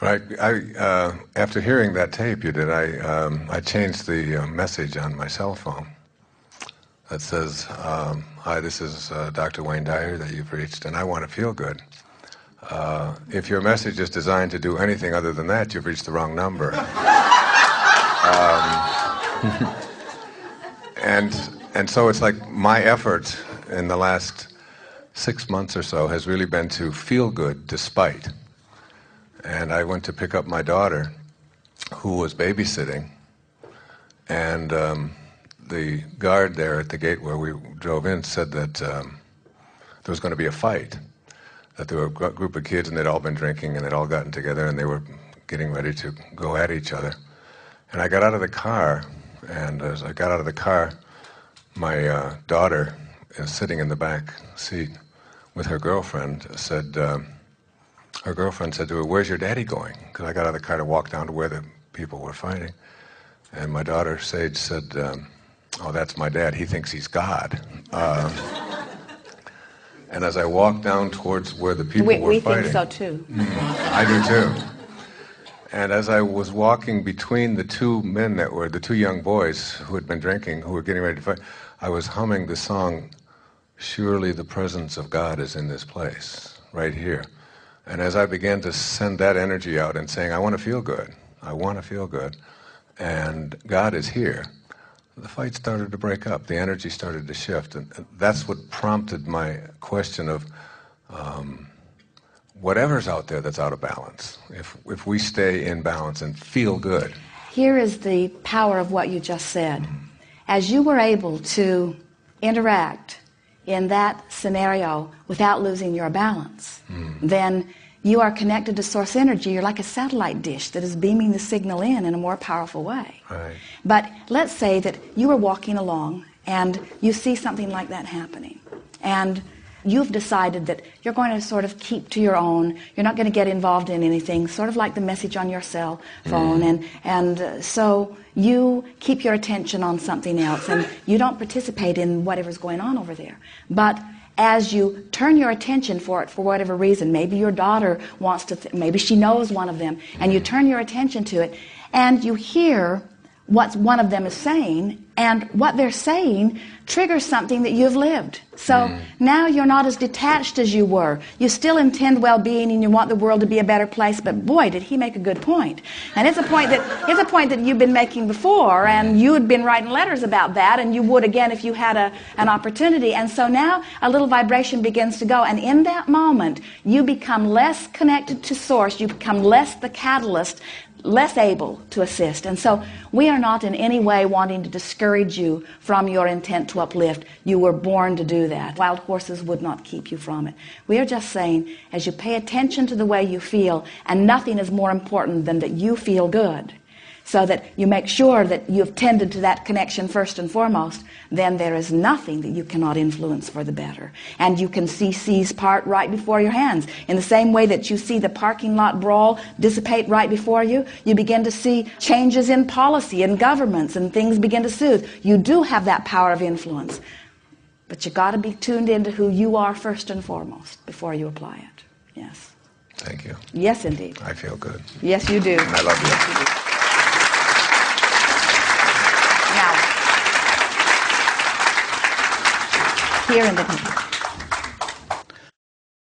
Right. After hearing that tape you did, I changed the message on my cell phone that says, "Hi, this is Dr. Wayne Dyer that you've reached, and I want to feel good. If your message is designed to do anything other than that, you've reached the wrong number." And so it's like my effort in the last 6 months or so has really been to feel good despite. And I went to pick up my daughter, who was babysitting, and the guard there at the gate where we drove in said that there was going to be a fight, that there were a group of kids and they'd all been drinking and they'd all gotten together and they were getting ready to go at each other. And I got out of the car, and as I got out of the car, my daughter is sitting in the back seat with her girlfriend. Her girlfriend said to her, "Where's your daddy going?" Because I got out of the car to walk down to where the people were fighting. And my daughter, Sage, said, "Oh, that's my dad. He thinks he's God." And as I walked down towards where the people were fighting... We think so, too. I do, too. And as I was walking between the two men the two young boys who had been drinking, who were getting ready to fight, I was humming the song, "Surely the presence of God is in this place," right here. And as I began to send that energy out and saying, "I want to feel good, I want to feel good, and God is here," the fight started to break up, the energy started to shift, and that's what prompted my question of whatever's out there that's out of balance, if we stay in balance and feel good. Here is the power of what you just said. As you were able to interact in that scenario without losing your balance, then you are connected to source energy. You're like a satellite dish that is beaming the signal in a more powerful way. Right. But let's say that you are walking along and you see something like that happening, and you've decided that you're going to sort of keep to your own. You're not going to get involved in anything, sort of like the message on your cell phone. And so you keep your attention on something else, and you don't participate in whatever's going on over there. But as you turn your attention for it, for whatever reason, maybe your daughter wants to, maybe she knows one of them, and you turn your attention to it, and you hear what one of them is saying, and what they're saying triggers something that you've lived. So now you're not as detached as you were. You still intend well-being and you want the world to be a better place, but boy, did he make a good point. And it's a point that you've been making before, and you had been writing letters about that, and you would again if you had an opportunity. And so now a little vibration begins to go, and in that moment you become less connected to source, you become less the catalyst, less able to assist. And so we are not in any way wanting to discourage you from your intent to uplift. You were born to do that. Wild horses would not keep you from it. We are just saying, as you pay attention to the way you feel, and nothing is more important than that you feel good, so that you make sure that you've tended to that connection first and foremost, then there is nothing that you cannot influence for the better. And you can see C's part right before your hands. In the same way that you see the parking lot brawl dissipate right before you, you begin to see changes in policy and governments, and things begin to soothe. You do have that power of influence. But you got to be tuned into who you are first and foremost before you apply it. Yes. Thank you. Yes, indeed. I feel good. Yes, you do. And I love you. Yes, you do. Now, here in the